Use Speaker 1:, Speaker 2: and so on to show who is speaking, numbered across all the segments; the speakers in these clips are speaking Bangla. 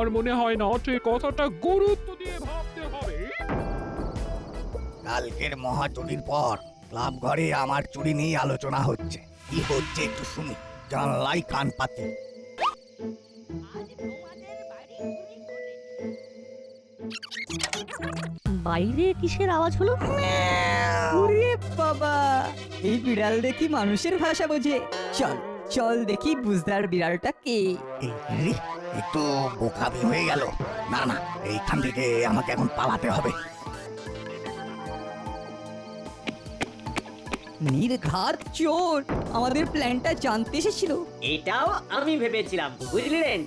Speaker 1: আর মনে হয় না যে কথাটা গুরুত্ব দিয়ে ভাবতে হবে।
Speaker 2: কালকের মহাচুরির পর ক্লাব ঘরে আমার চুরি নিয়ে আলোচনা হচ্ছে। কি হচ্ছে একটু শুনি, জানলাই কান পাতি।
Speaker 3: বাইরে কিসের আওয়াজ হলো?
Speaker 4: ওরে বাবা, এই বিড়াল দেখি মানুষের ভাষা বোঝে। চল চল দেখি বুঝদার বিড়ালটা কে।
Speaker 2: এই একটু বোকামি হয়ে গেল। না না, এইখান থেকে আমাকে এখন পালাতে হবে।
Speaker 4: নির্ঘাত চোর আমাদের প্ল্যানটা জানতে এসেছিল।
Speaker 5: এটাও আমি ভেবেছিলাম, বুঝলি রেঞ্জ?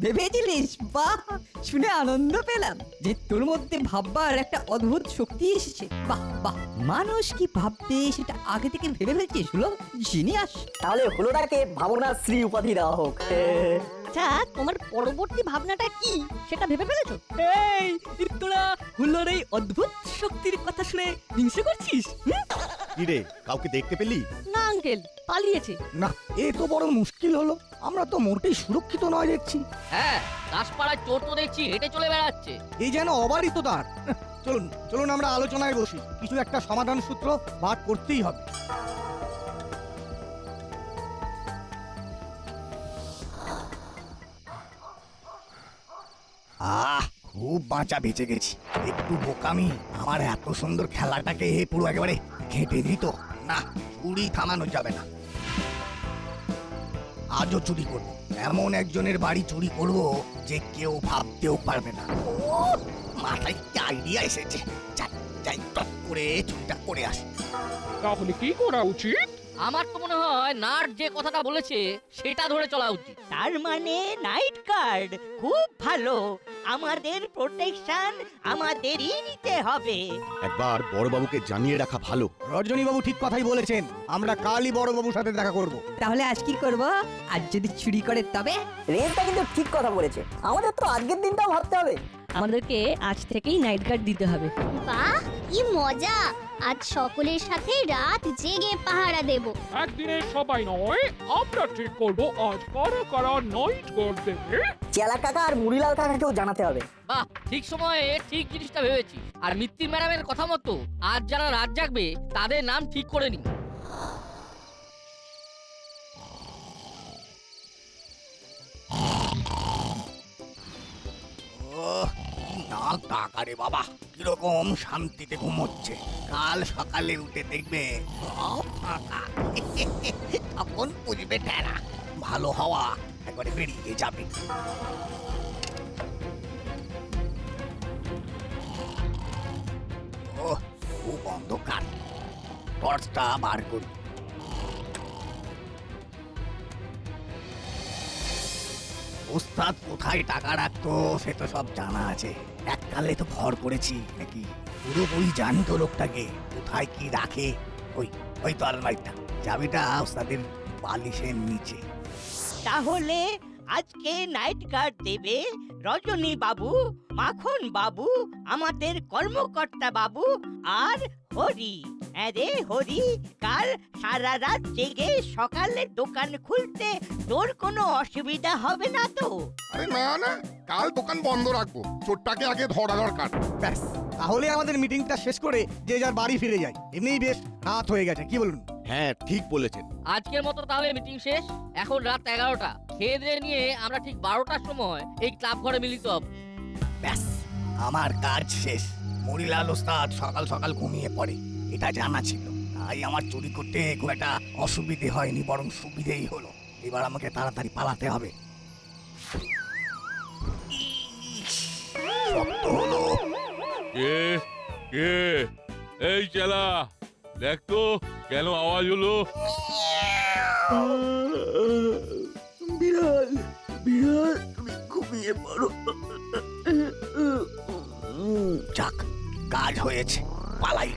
Speaker 4: ভেবেছিলিস? বাহ, শুনে আনন্দ পেলাম যে তোর মধ্যে ভাববার একটা অদ্ভুত শক্তি এসেছে। বাহ বাহ, মানুষ কি ভাববে সেটা আগে থেকে ভেবে ফেলছিস হলো, জিনিয়াস।
Speaker 5: তাহলে হলোটাকে ভাবনার শ্রী উপাধি দেওয়া হোক।
Speaker 3: আচ্ছা, তোমার পরবর্তী ভাবনাটা কি সেটা ভেবে ফেলেছো?
Speaker 4: এই তোরা হুলোর এই অদ্ভুত শক্তির কথা শুনে হিংসে করছিস?
Speaker 6: কিরে, কাউকে দেখতে পেলি?
Speaker 3: না আঙ্কেল, পালিয়েছে।
Speaker 2: না, এ তো বড় মুশকিল হলো। আমরা তো মোটেই সুরক্ষিত নয় দেখছি।
Speaker 7: হ্যাঁ, দাসপাড়ায় চোর তো দেখছি হেঁটে চলে বেড়াচ্ছে।
Speaker 2: এই যেন অবারিত দ্বার। চলুন চলুন আমরা আলোচনায় বসি, কিছু একটা সমাধান সূত্র বার করতেই হবে। খুব বাঁচা বেঁচে গেছি। একটু বোকামি আমার এত সুন্দর খেলাটাকে পুরো একেবারে ঘেঁটে দিত। না, চুরি থামানো যাবে না। আজও চুরি করবো, এমন একজনের বাড়ি চুরি করব যে কেউ ভাবতেও পারবে না। মাথায় কি আইডিয়া এসেছে। যাই টপ করে চুরিটা করে আসি।
Speaker 1: তাহলে কি করা উচিত?
Speaker 7: আমার তো মনে হয় নাট যে কথাটা বলেছে সেটা ধরে চলা উচিত।
Speaker 8: তার মানে নাইট গার্ড খুব ভালো। আমাদের প্রোটেকশন আমাদেরই নিতে হবে।
Speaker 6: একবার বড়বাবুকে জানিয়ে রাখা ভালো।
Speaker 2: রজনীবাবু ঠিক কথাই বলেছেন, আমরা কালই বড়বাবুর সাথে দেখা করব।
Speaker 4: তাহলে আজ কি করব? আজ যদি চুরি করে তবে?
Speaker 5: রেঞ্জটা কিন্তু ঠিক কথা বলেছে, আমাদের তো আজকের দিনটাও ভাবতে হবে।
Speaker 3: আমাদেরকে আজ থেকেই নাইট গার্ড দিতে হবে।
Speaker 9: বাহ, কি মজা! আজ সকলের সাথে রাত জেগে পাহারা দেব।
Speaker 1: একদিনে সবাই নয়, আমরা ঠিক করবো আজ কারা কারা নাইট গার্ড দেবে।
Speaker 5: চেলা কাকা আর মুড়িলাল কাকাকেও জানাতে হবে।
Speaker 7: বাহ, ঠিক সময়ে ঠিক জিনিসটা ভেবেছি। আর মিত্তি ম্যাডামের কথা মতো আজ যারা রাত জাগবে তাদের নাম ঠিক করে নি।
Speaker 2: না টাকা রে বাবা, কিরকম শান্তিতে ঘুমোচ্ছে। কাল সকালে উঠে দেখবে সব ফাঁকা। তখন বুঝবে টেরা, ভালো হাওয়া একবারে বেরিয়ে যাবে। ও খুব অন্ধকার, টর্চটা বার করি। ওস্তাদ কোথায় টাকা রাখতো সে তো সব জানা আছে। এককালে তো ভর করেছি নাকি, পুরোপুরি জানি তো লোকটাকে কোথায় কি রাখে। ওই ওই তো আলমারিটা, চাবিটা ওস্তাদের বালিশের নিচে।
Speaker 8: তাহলে আজকে নাইট গার্ড দেবে রজনী বাবু, মাখন বাবু, আমাদের কর্মকর্তা বাবু আর হরি। আরে হরি, কাল সারা রাত জেগে সকালে দোকান খুলতে তোর কোনো অসুবিধা হবে না তো?
Speaker 10: আরে না না, কাল দোকান বন্ধ রাখবো, চোরটাকে আগে ধরা দরকার।
Speaker 2: ব্যাস, তাহলে আমাদের মিটিংটা শেষ করে যে যার বাড়ি ফিরে যাই। এমনিই বেশ রাত হয়ে গেছে, কি বলুন?
Speaker 6: হ্যাঁ, ঠিক বলেছেন।
Speaker 7: আজকের মতো তাহলে মিটিং শেষ। এখন রাত 11টা। খেয়ে দিয়ে নিয়ে আমরা ঠিক 12টার সময় এই ক্লাব ঘরে মিলিত হব।
Speaker 2: ব্যাস, আমার কাজ শেষ। মরিলাল ওস্তাদ সকাল সকাল ঘুমিয়ে পড়ে, এটা জানা ছিল। তাই আমার চুরি করতে খুব একটা অসুবিধে হয়নি, বরং সুবিধেই হলো। এবার আমাকে তাড়াতাড়ি পালাতে হবে। শক্ত হলো।
Speaker 11: কে কে? এই চেলা, দেখ তো কেন আওয়াজ হলো?
Speaker 2: বিড়াল বিড়াল, তুমি ঘুমিয়ে পড়ো। যাক, কাজ হয়েছে, পালাই।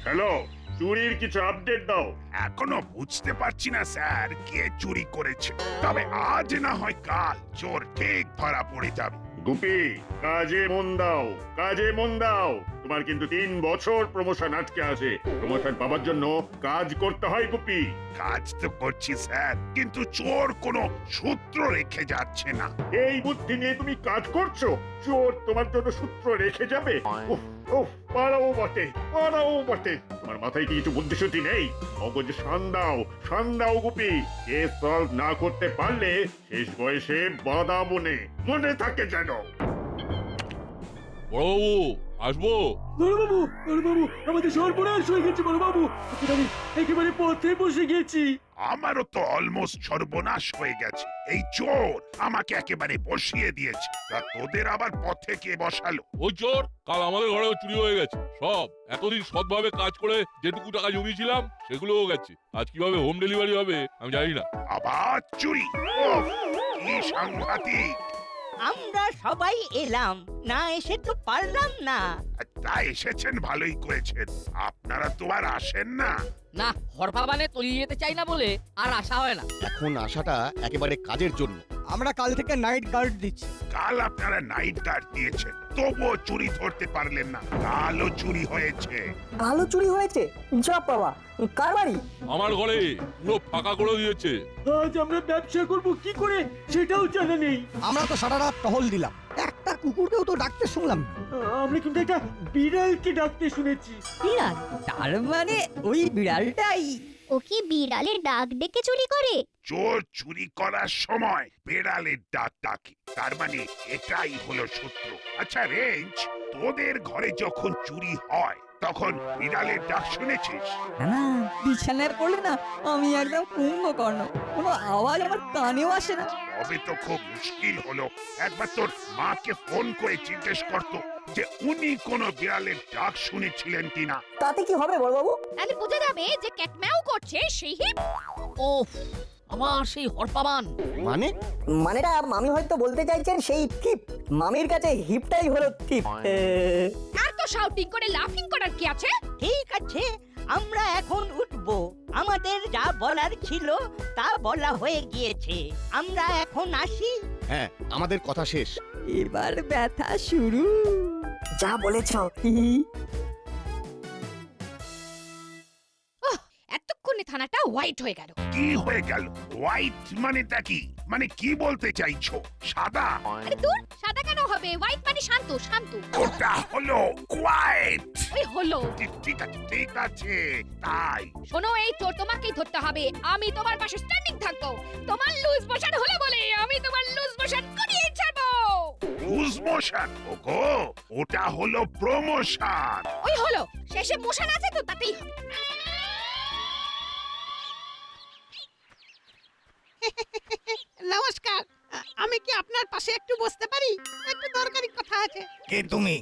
Speaker 12: হ্যালো, চুরির কিছু আপডেট দাও।
Speaker 10: এখনো বুঝতে পারছি না স্যার কে চুরি করেছে, তবে আজ না হয় কাল চোর ঠিক ধরা পড়ে যাবে।
Speaker 12: গুপি কাজে মন দাও, কাজে মন দাও। তোমার কিন্তু 3 বছর প্রমোশন আটকে আছে। প্রমোশন পাওয়ার জন্য কাজ করতে হয় গুপি।
Speaker 10: কাজ তো করছি স্যার, কিন্তু চোর কোনো সূত্র রেখে যাচ্ছে না।
Speaker 12: এই বুদ্ধি নিয়ে তুমি কাজ করছো? চোর তোমার জন্য সূত্র রেখে যাবে? উফ উফ, পারাও বটে, পারাও বটে। তোমার মাথায় কি কিছু বুদ্ধি শুদ্ধি নেই? মগজ শান দাও গুপি। কেস সলভ না করতে পারলে শেষ বয়সে বাঁধা মনে থাকে যেন।
Speaker 11: বড়বাবু আসবো?
Speaker 13: বড়বাবু, আমাদের সর্বনাশ হয়ে গেছে বড়বাবু। একেবারে পথে বসে গেছি।
Speaker 10: আমারও তো অলমোস্ট সর্বনাশ হয়ে গেছে। এই চোর আমাকে একেবারে বসিয়ে দিয়েছে। তা তোদের আবার পথে কে বসালো?
Speaker 11: ওই চোর কাল আমাদের ঘরেও চুরি হয়ে গেছে সব। এতদিন সৎভাবে কাজ করে যেটুকু টাকা জমিয়েছিলাম সেগুলোও গেছে। আজ কিভাবে হোম ডেলিভারি হবে আমি জানি না।
Speaker 10: আবার চুরি! ওফ, কি সাংঘাতিক!
Speaker 8: আমরা সবাই এলাম, না এসে তো পারলাম না।
Speaker 10: তা এসেছেন, ভালোই করেছেন। আপনারা তো আর আসেন না।
Speaker 7: না, হরপাবানে তলিয়ে যেতে চাই না বলে আর আশা হয় না।
Speaker 6: এখন আসাটা একেবারে কাজের জন্য।
Speaker 2: আমরা কাল থেকে নাইট গার্ড দিচ্ছি।
Speaker 10: কাল আপনারা নাইট গার্ড দিয়েছেন, তবুও চুরি ধরতে পারলেন না। কালও চুরি হয়েছে।
Speaker 5: কালো চুরি হয়েছে? যা বাবা, কার বাড়ি?
Speaker 11: আমার ঘরে পুরো ফাঁকা করে দিয়েছে।
Speaker 13: আজ আমরা ব্যবসা করব কি করে সেটাও জানা নেই।
Speaker 2: আমরা তো সারা রাত টহল দিলাম, একটা কুকুরকেও তো ডাকতে শুনলাম না।
Speaker 13: আমরা কিন্তু একটা বিড়ালকে ডাকতে শুনেছি।
Speaker 4: বিড়াল? তার মানে ওই বিড়ালটাই।
Speaker 9: ও কি বিড়ালের ডাক ডেকে চুরি করে?
Speaker 10: চোর চুরি করার সময় বেড়ালের ডাক ডাকে, তার মানে এটাই হলো সূত্র। আচ্ছা রেঞ্জ, তোদের ঘরে যখন চুরি হয় তখন বিড়ালের ডাক শুনেছিস?
Speaker 4: না, বিছানায় পড়লে না আমি একদম কুম্ভকর্ণ, কোনো আওয়াজ আমার কানেও আসে না।
Speaker 10: তবে তো খুব মুশকিল হলো। একবার তোর মাকে ফোন করে জিজ্ঞেস করতো যে উনি কোনো বিড়ালের ডাক শুনেছিলেন কিনা।
Speaker 5: তাতে কি হবে বড়বাবু?
Speaker 3: তাহলে বোঝা যাবে যে ক্যাটম্যাও করছে সেই হিপ।
Speaker 7: ওফ, আবার সেই হরপাবান।
Speaker 5: মানেটা মামি হয়তো বলতে চাইছেন সেই টিপ। মামির কাছে হিপটাই হলো টিপ।
Speaker 3: আর তো শাউটিং করে লাফিং করার কি আছে?
Speaker 8: ঠিক আছে, আমরা এখন উঠবো। আমাদের যা বলার ছিল তা বলা হয়ে গিয়েছে। আমরা এখন আসি।
Speaker 6: হ্যাঁ, আমাদের কথা শেষ।
Speaker 4: এবার ব্যথা শুরু।
Speaker 5: যা বলেছ।
Speaker 3: এতক্ষণে থানাটা হোয়াইট হয়ে গেল।
Speaker 10: কি হয়ে গেল? হোয়াইট মানেটা কি? মানে কি বলতে চাইছো? সাদা?
Speaker 3: আরে দূর, সাদা কেন হবে? হোয়াইট মানে শান্ত, শান্ত।
Speaker 10: ওটা হলো কোয়াইট।
Speaker 3: ওই হলো।
Speaker 10: ঠিক আছে, ঠিক আছে, তাই।
Speaker 3: শোনো, এই চোর তোমাকেই ধরতে হবে। আমি তোমার পাশে স্ট্যান্ডিং থাকবো। তোমার লুজ মোশন হলো বলে আমি তোমার লুজ মোশন করিয়ে ছাড়বো।
Speaker 10: Loose motion? ওগো, ওটা হলো প্রমোশন।
Speaker 3: ওই হলো, শেষে মোশন আছে তো তাতেই হবে।
Speaker 8: নমস্কার, আমি কি আপনার পাশে একটু বসতে পারি? একটু দরকারি কথা আছে।
Speaker 2: কে তুমি?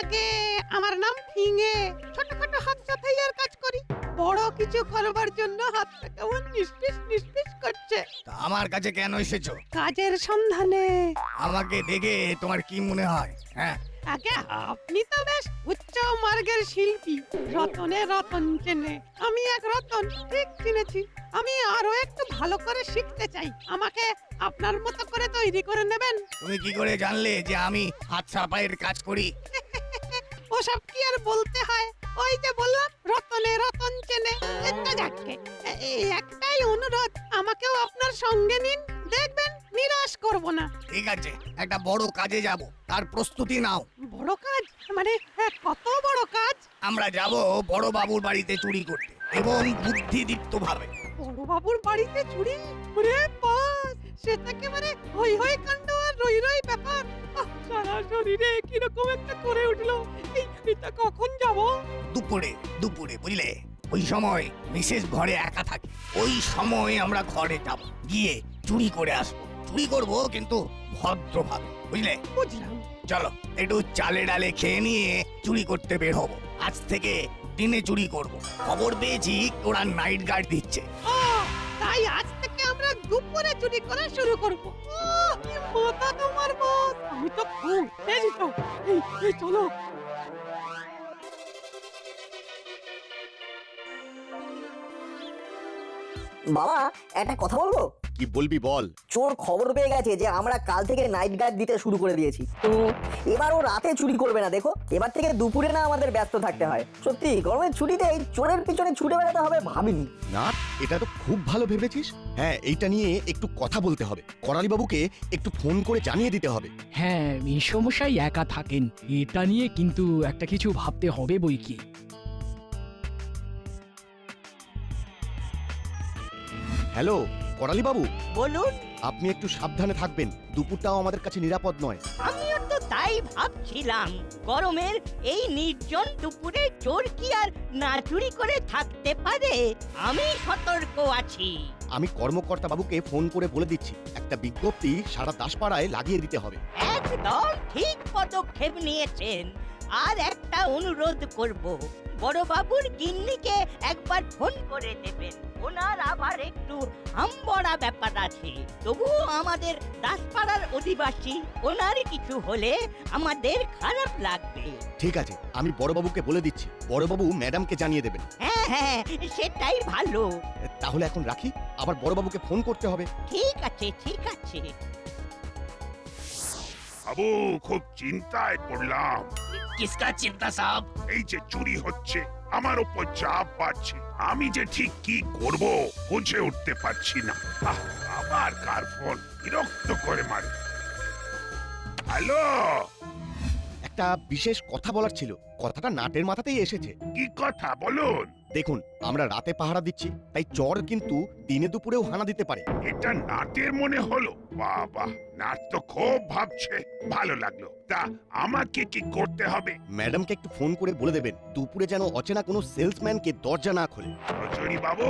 Speaker 8: আগে আমার নাম ফিঙে। ছোটখাটো হাত সাফাইয়ের কাজ করি। বড় কিছু করবার জন্য হাতটা কেমন নিষ্পিস করছে।
Speaker 2: তা আমার কাছে কেন এসেছো?
Speaker 8: কাজের সন্ধানে।
Speaker 2: আমাকে দেখে তোমার কি মনে হয়? হ্যাঁ,
Speaker 8: আগে আপনি তো বেশ উচ্চ মার্গের শিল্পী। রতনে রতন চেনে, আমি এক রতন ঠিক চিনেছি। আমি আরো একটু ভালো করে শিখতে চাই। আমাকে আপনার মতো করে তৈরি করে নেবেন।
Speaker 2: তুমি কি করে জানলে যে আমি হাত সাফাইয়ের কাজ করি?
Speaker 8: ওসব কি আর বলতে হয়? ওই যে বললাম, রতনে রতন চেনে। যাকে এই একটাই অনুরোধ, আমাকেও আপনার সঙ্গে নিন। দেখবেন নিরাশ করব না।
Speaker 2: ঠিক আছে, একটা বড় কাজে যাব, তার প্রস্তুতি নাও।
Speaker 8: বড় কাজ মানে কত বড় কাজ?
Speaker 2: আমরা যাব বড় বাবুর বাড়িতে চুরি করতে, এবং বুদ্ধিদীপ্ত ভাবে।
Speaker 8: বড় বাবুর বাড়িতে চুরি? ওরে বাস, সেটা একেবারে হই হই কাণ্ড আর রই রই ব্যাপার। সারা শরীরে কিরকম একটা করে উঠলো। এটা কখন যাব?
Speaker 2: দুপুরে বুঝলে? ওই সময় মিসেস ঘরে একা থাকে। ওই সময় আমরা ঘরে যাব, গিয়ে চুরি করে আসবো। চুরি করব কিন্তু ভদ্রভাবে, বুঝলে?
Speaker 8: বুঝলাম।
Speaker 2: চলো একটু চালে ডালে খেয়ে নিয়ে চুরি করতে বের হবো। আজ থেকে দিনে চুরি করব। খবর পেয়েছি ওরা নাইট গার্ড দিচ্ছে।
Speaker 8: তাই আজ থেকে আমরা দুপুরে চুরি করা শুরু করব। কি মাথা তোমার বস! আমি তো খুব উত্তেজিত। এই চলো।
Speaker 5: বাবা, একটা কথা বলবো?
Speaker 6: কি বলবি বল।
Speaker 5: চোর খবর পেয়ে গেছে যে আমরা কাল থেকে নাইট গার্ড দিতে শুরু করে দিয়েছি। তো এবার ও রাতে চুরি করবে না, দেখো এবার থেকে দুপুরে না আমাদের ব্যস্ত থাকতে হয়। সত্যি গরমের ছুটিতে এই চোরের পিছনে ছুটে বেড়াতে হবে ভাবিনি।
Speaker 6: না, এটা তো খুব ভালো ভেবেছিস। হ্যাঁ, এইটা নিয়ে একটু কথা বলতে হবে, করালি বাবুকে একটু ফোন করে জানিয়ে দিতে হবে।
Speaker 14: হ্যাঁ, মেসমশাই একা থাকেন, এটা নিয়ে কিন্তু একটা কিছু ভাবতে হবে বই কি।
Speaker 6: হ্যালো করালি বাবু,
Speaker 8: বলুন।
Speaker 6: আপনি একটু সাবধানে থাকবেন, দুপুরটাও আমাদের কাছে নিরাপদ নয়।
Speaker 8: আমিও তো তাই ভাবছিলাম, গরমের এই নির্জন দুপুরে চোর কি আর না চুরি করে থাকতে পারে? আমি সতর্ক আছি।
Speaker 6: আমি কর্মকর্তা বাবুকে ফোন করে বলে দিচ্ছি, একটা বিজ্ঞপ্তি সারা দাসপাড়ায় লাগিয়ে দিতে হবে।
Speaker 8: একদম ঠিক পদক্ষেপ নিয়েছেন। আর একটা অনুরোধ করব, বড়বাবুর গিন্নিকে একবার ফোন করে দেবেন। ওনার আবার একটু হামবড়া ব্যাপার আছে। তবুও আমাদের দাসপাড়ার অধিবাসী, ওনার কিছু হলে আমাদের খারাপ লাগবে।
Speaker 6: ঠিক আছে, আমি বড়বাবুকে বলে দিচ্ছি, বড়বাবু ম্যাডামকে জানিয়ে দেবেন।
Speaker 8: হ্যাঁ হ্যাঁ, সেটাই ভালো।
Speaker 6: তাহলে এখন রাখি, আবার বড়বাবুকে ফোন করতে হবে।
Speaker 8: ঠিক আছে ঠিক আছে।
Speaker 10: বাবু, খুব চিন্তায় পড়লাম।
Speaker 7: কিসকা চিন্তা সাহেব?
Speaker 10: এই যে চুরি হচ্ছে, আমার উপর চাপ বাড়ছে, আমি যে ঠিক কি করব বুঝে উঠতে পারছি না। আবার কার ফোন বিরক্ত করে মারে। হ্যালো,
Speaker 6: একটা বিশেষ কথা বলার ছিল, কথাটা নাটের মাথাতেই এসেছে।
Speaker 10: কি কথা বলুন?
Speaker 6: দেখুন, আমরা রাতে পাহারা দিচ্ছি, তাই চোর কিন্তু দিনে দুপুরেও হানা দিতে পারে।
Speaker 10: এটা নাটের মনে হলো? বাবা, নাট তো খুব ভাবছে, ভালো লাগলো। তা আমাকে কি করতে হবে?
Speaker 6: ম্যাডামকে একটু ফোন করে বলে দেবেন, দুপুরে যেন অচেনা কোনো সেলসম্যানকে দরজা না খোলে।
Speaker 10: রজনী বাবু,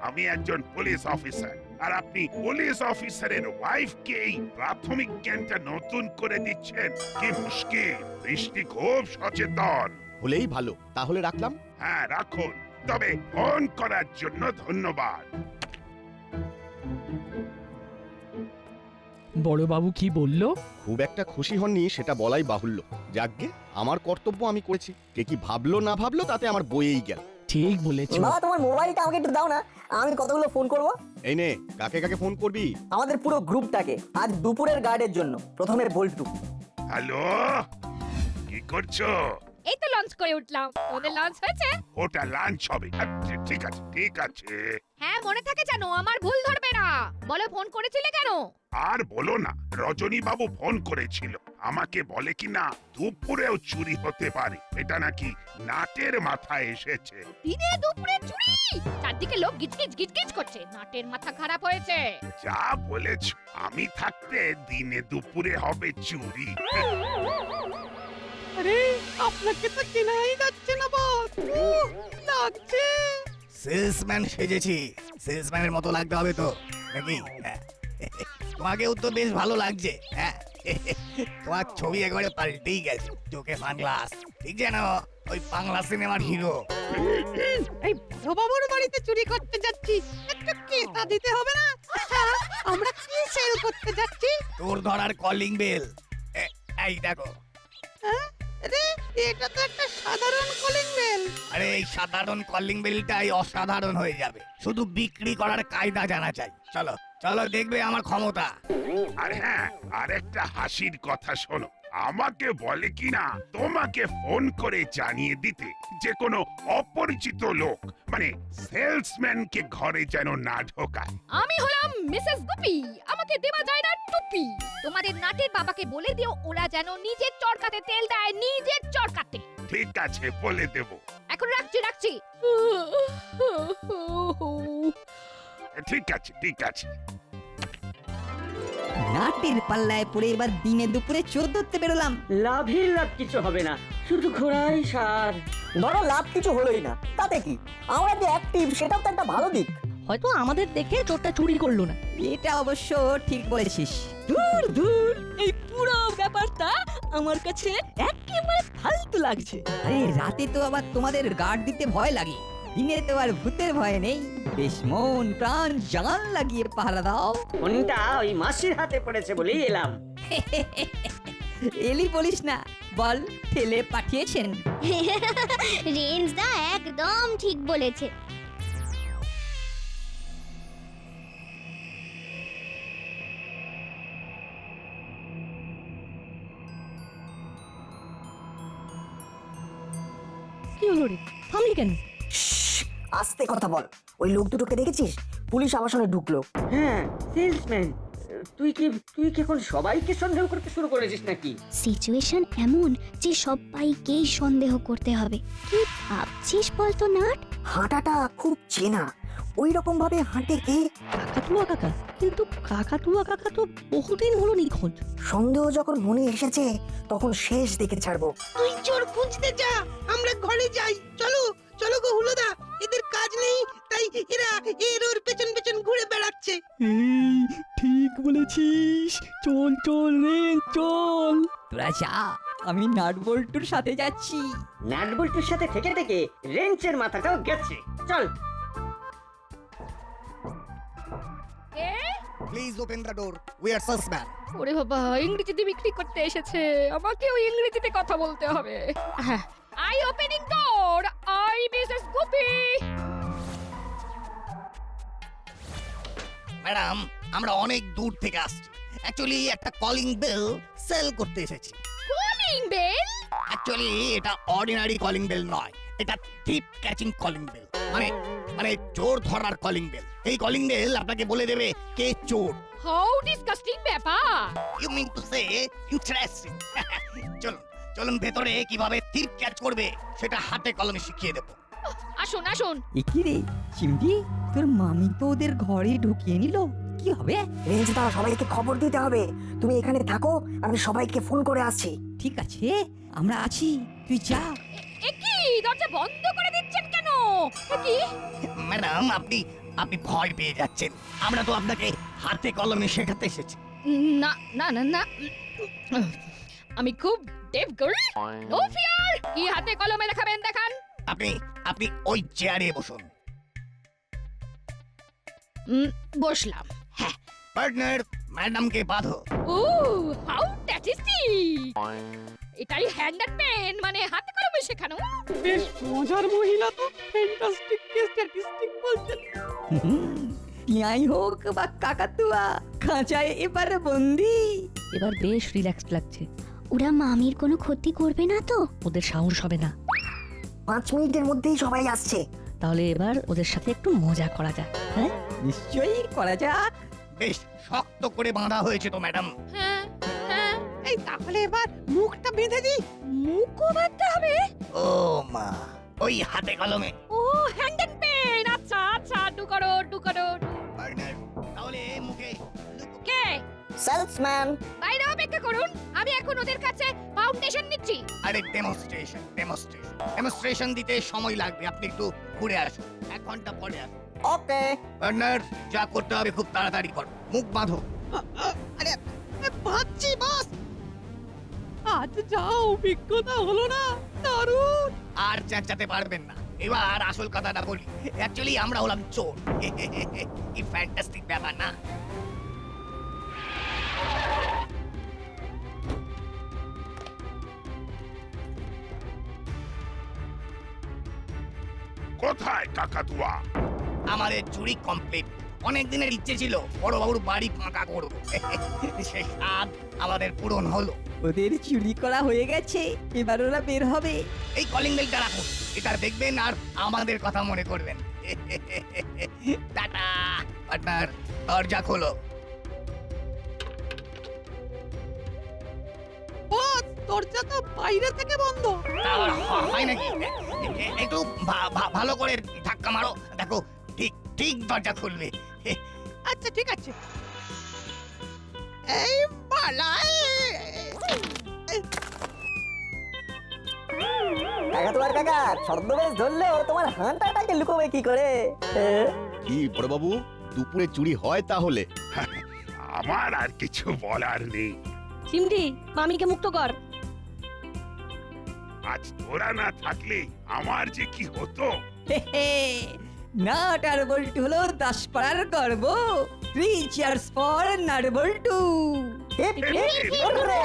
Speaker 10: আমি একজন পুলিশ অফিসার, আর আপনি পুলিশ অফিসারের ওয়াইফকে এই প্রাথমিক জ্ঞানটা নতুন করে দিচ্ছেন, কি মুশকিল। বৃষ্টি খুব সচেতন।
Speaker 6: হলেই ভালো, তাহলে রাখলাম।
Speaker 10: হ্যাঁ রাখুন, তবে ফোন করার জন্য ধন্যবাদ।
Speaker 14: বড়বাবু কি বলল?
Speaker 6: খুব একটা খুশি হননি সেটা বলাই বাহুল্য। যাকগে, আমার কর্তব্য আমি করেছি, কে কি ভাবলো না ভাবলো তাতে আমার বইয়েই গেল।
Speaker 14: ঠিক বলেছো।
Speaker 5: বাবা, তোমার মোবাইলটা আমাকে একটু দাও না, আমি কতগুলো ফোন করব।
Speaker 6: এই নে, কাকে কাকে ফোন করবি?
Speaker 5: আমাদের পুরো গ্রুপটাকে, আজ দুপুরের গার্ডের জন্য। প্রথমে বল্টু।
Speaker 10: হ্যালো, কি করছো?
Speaker 3: এই তো লঞ্চ করে উঠলাম। ওদের লঞ্চ হয়েছে?
Speaker 10: ওটা লাঞ্চ হবে। ঠিক আছে ঠিক আছে।
Speaker 3: হ্যাঁ, মনে থাকে জানো, আমার ভুল ধরবে না। বলো, ফোন করেছিলে কেন?
Speaker 10: আর বলো না, রজনী বাবু ফোন করেছিল, আমাকে বলে কি না দুপুরেও চুরি হতে পারে। এটা নাকি নাটের মাথায় এসেছে।
Speaker 3: দিনে দুপুরে চুরি? চারদিকে লোক গিজগিজ গিজগিজ করছে, নাটের মাথা খারাপ হয়েছে।
Speaker 10: যা বলেছ, আমি থাকতে দিনে দুপুরে হবে চুরি।
Speaker 4: আরে, আপনাকে তো চেনাই যাচ্ছে না বস। লাগছে
Speaker 2: সেলসম্যান সেজেছি, সেলসম্যানের মতো লাগতে হবে তো নাকি? তোমাকেও তো বেশ ভালো লাগছে। হ্যাঁ, তোমার ছবি একবারে পাল্টেই গেছে, চোখে সানগ্লাস, ঠিক যেন ওই বাংলা সিনেমার হিরো।
Speaker 4: এই বড়বাবুর বাড়িতে চুরি করতে যাচ্ছি, একটু কেতা দিতে হবে না? আমরা কি সেল করতে যাচ্ছি?
Speaker 2: তোর ধরার কলিং বেল। এই দেখো।
Speaker 4: আরে, এটা তো একটা সাধারণ কলিং বেল।
Speaker 2: আরে, এই সাধারণ কলিং বেলটাই অসাধারণ হয়ে যাবে, শুধু বিক্রি করার কায়দা জানা চাই। চলো চলো, দেখবে আমার ক্ষমতা।
Speaker 10: আর হ্যাঁ, আরেকটা হাসির কথা শোনো, আমাকে বলে কিনা তোমাকে ফোন করে জানিয়ে দিতে যে কোনো অপরিচিত লোক, মানে সেলসম্যানকে ঘরে যেন না ঢোকায়।
Speaker 3: আমি হলাম মিসেস গুপি, আমাকে দেওয়া যায় না টুপি। তোমাদের নাটের বাবাকে বলে দিও, ওরা যেন নিজের চরকাতে তেল দেয়, নিজের চরকাতে।
Speaker 10: ঠিক আছে, বলে দেব।
Speaker 3: এখন রাখছি রাখছি।
Speaker 10: ঠিক আছে ঠিক আছে।
Speaker 4: নাটের পাল্লায় পড়ে এবার দিনে দুপুরে চোর ধরতে বেরোলাম।
Speaker 8: লাভের লাভ কিছু হবে না, শুধু ঘোড়াই সার।
Speaker 5: ধরো লাভ কিছু হলোই না, তাতে কি? আমরা যে অ্যাক্টিভ, সেটাও তো একটা ভালো দিক।
Speaker 7: হয়তো আমাদের দেখে চোরটা চুরি করলো না।
Speaker 4: এটা অবশ্য ঠিক বলেছিস।
Speaker 7: দূর দূর, এই পুরো ব্যাপারটা আমার কাছে একেবারে ফালতু লাগছে।
Speaker 4: আরে, রাতে তো আবার তোমাদের গার্ড দিতে ভয় লাগে, দিনে তো আর ভূতের ভয় নেই। বেশ মন প্রাণ জান লাগিয়ে পাহারা দাও।
Speaker 8: ফোনটা ওই মাসির হাতে পড়েছে বলেই এলাম।
Speaker 4: এলি বলিস না, বল ঠেলে পাঠিয়েছেন।
Speaker 9: রেঞ্জদা একদম ঠিক বলেছে।
Speaker 15: হলো রে থামলি কেন?
Speaker 5: আস্তে কথা বল। ওই লোক দুটোকে দেখেছিস? পুলিশ আবাসনে ঢুকলো।
Speaker 8: হ্যাঁ সেলসম্যান। তুই কি এখন সবাইকে সন্দেহ করতে শুরু করেছিস নাকি?
Speaker 9: সিচুয়েশন এমন যে সবাইকেই সন্দেহ করতে হবে। কি ভাবছিস বলতো নাট?
Speaker 5: হাঁটাটা খুব চেনা, ওই রকম ভাবে হাঁটে কে?
Speaker 15: কাকাতুয়া কাকা, কিন্তু কাকাতুয়া কাকা তো বহুদিন হলো নিখোঁজ।
Speaker 5: সন্দেহ যখন মনে এসেছে তখন শেষ দেখে ছাড়বো।
Speaker 16: তুই চোর খুঁজতে যা, আমরা ঘরে যাই। চলো চলো গো হুলোদা, এদের কাজ নেই তাই এরা ওর পেছন পেছন ঘুরে বেড়াচ্ছে।
Speaker 14: এই ঠিক বলেছিস, চল চল রে চল।
Speaker 4: তোরা যা, আমি নাটবল্টুর সাথে যাচ্ছি।
Speaker 8: নাটবল্টুর সাথে থেকে থেকে রেঞ্চের মাথাটাও গেছে। চল।
Speaker 3: কে?
Speaker 2: Please open the door, we are Sussman.
Speaker 3: ওরে বাবা, ইংরেজিতে বিক্রি করতে এসেছে, আমাকেও ইংরেজিতে কথা বলতে হবে। হ্যাঁ, I opening door, I Mrs Gupi.
Speaker 2: Madam, আমরা অনেক দূর থেকে আসছি। অ্যাকচুয়ালি একটা কলিং বেল সেল করতে এসেছি।
Speaker 3: Calling bell?
Speaker 2: অ্যাকচুয়ালি এটা অর্ডিনারি কলিং বেল নয়, এটা টিপ ক্যাচিং কলিং বেল, মানে চোর ধরার কলিং বেল। এই কলিং বেল আপনাকে বলে দেবে কে চোর।
Speaker 3: হাউ ডিসকাস্টিং ব্যাপার।
Speaker 2: You mean to say interesting. চলুন চলুন ভেতরে কিভাবে টিপ ক্যাচ করবে সেটা হাতে কলমে শিখিয়ে দেবো।
Speaker 3: আসুন আসুন।
Speaker 4: কি রে চিমটি, তোর মামি তো ওদের ঘরে ঢুকিয়ে নিল, কি হবে?
Speaker 5: রেঞ্জ দাও, সবাইকে খবর দিতে হবে। তুমি এখানে থাকো, আমি সবাইকে ফোন করে আসছি।
Speaker 4: ঠিক আছে, আমরা আছি, তুই যা।
Speaker 3: কি দরজা বন্ধ করে দিচ্ছেন কেন? কি
Speaker 2: ম্যাডাম, আপনি ভয় পেয়ে যাচ্ছেন। আমরা তো আপনাকে হাতে কলমে শেখাতে এসেছি।
Speaker 3: না না না না, আমি খুব ডেভ গার্ল, নো ফিয়ার। কি হাতে কলমে লেখাবেন দেখান।
Speaker 2: আপনি ওই চেয়ারে বসুন।
Speaker 3: বসলাম। হ্যাঁ।
Speaker 2: পার্টনার, ম্যাডামকে বাঁধো।
Speaker 3: ও হাউ টেস্টি। এটাই হ্যান্ড অ্যান্ড পেন, মানে হাতে কলমে শেখানো।
Speaker 14: বেশ মজার মহিলা তো, ফ্যান্টাস্টিক স্ট্যাটিস্টিক বলছেন।
Speaker 4: টিয়াই হোক বা কাকাতুয়া, খাঁচায় এবার বন্দি।
Speaker 15: এবার বেশ রিল্যাক্সড লাগছে।
Speaker 9: ওরা মামির কোনো ক্ষতি করবে না তো?
Speaker 15: ওদের সাহস হবে না।
Speaker 5: 5 মিনিটের মধ্যেই সবাই আসছে।
Speaker 15: তাহলে এবার ওদের সাথে একটু মজা করা যাক। হ্যাঁ,
Speaker 4: নিশ্চয়ই করা যাক।
Speaker 2: বেশ শক্ত করে বাঁধা হয়েছে তো ম্যাডাম।
Speaker 3: হ্যাঁ হ্যাঁ।
Speaker 16: এই তাহলে এবার মুখটা বেঁধে দি।
Speaker 3: মুখও বাঁধতে হবে?
Speaker 2: ও মা, ওই হাতে কলমে।
Speaker 3: ও হ্যান্ড অ্যান্ড পেন, আচ্ছা আচ্ছা, ডু করো।
Speaker 2: পার্টনার, তাহলে মুখে
Speaker 3: কে?
Speaker 5: সেলসম্যান।
Speaker 3: বাইরে অপেক্ষা করুন, আমি এখন ওদের কাছে ফাউন্ডেশন নিচ্ছি।
Speaker 2: আরে ডেমনস্ট্রেশন দিতে সময় লাগবে। আপনি একটু ঘুরে আসুন, 1 ঘন্টা পরে আসুন।
Speaker 5: ওকে।
Speaker 2: পার্টনার, যা করতে হবে খুব তাড়াতাড়ি করো। মুখ বাঁধো।
Speaker 16: আরে ভাবছি বস।
Speaker 14: আজ যা অভিজ্ঞতা হলো না, দারুণ।
Speaker 2: আর চেঁচাতে পারবেন না। এবার আসল কথাটা বলি। অ্যাকচুয়ালি আমরা হলাম চোর। কি ফ্যান্টাস্টিক ব্যাপার না?
Speaker 10: কোথায় কাকাতুয়া?
Speaker 2: আমাদের চুরি কমপ্লিট। অনেক দিনের ইচ্ছে ছিল বড় বাবুর বাড়ি ফাঁকা করব। সে স্বাদ আমাদের পূরণ হলো।
Speaker 4: ওদের চুরি করা হয়ে গেছে, এবার ওরা বের হবে।
Speaker 2: এই কলিং বেলটা রাখুন, এটা দেখবেন আর আমাদের কথা মনে করবেন। টাটা। পার্টনার, দরজা খোলো।
Speaker 16: বস, দরজা তো বাইরে থেকে বন্ধ।
Speaker 2: আবার হয় নাকি? একটু ভালো করে ধাক্কা মারো, দেখো ঠিক দরজা খুলবে।
Speaker 16: আচ্ছা ঠিক আছে। এই পালাই।
Speaker 5: কাকাতুয়ার কাকা, ছদ্মবেশ ধরলেও তোমার হাঁটাটাকে লুকোবে কি করে?
Speaker 6: কি বড়বাবু, দুপুরে চুরি হয় তাহলে?
Speaker 10: আমার আর কিছু বলার নেই।
Speaker 15: চিমটি, মামিকে মুক্ত কর।
Speaker 10: আজ তোরা না থাকলে আমার যে কি হতো।
Speaker 4: নাট আর বল্টু হলো 10 পাড়ার গর্ব। 3 cheers for নাট বল্টু।
Speaker 5: Hip hip hurray.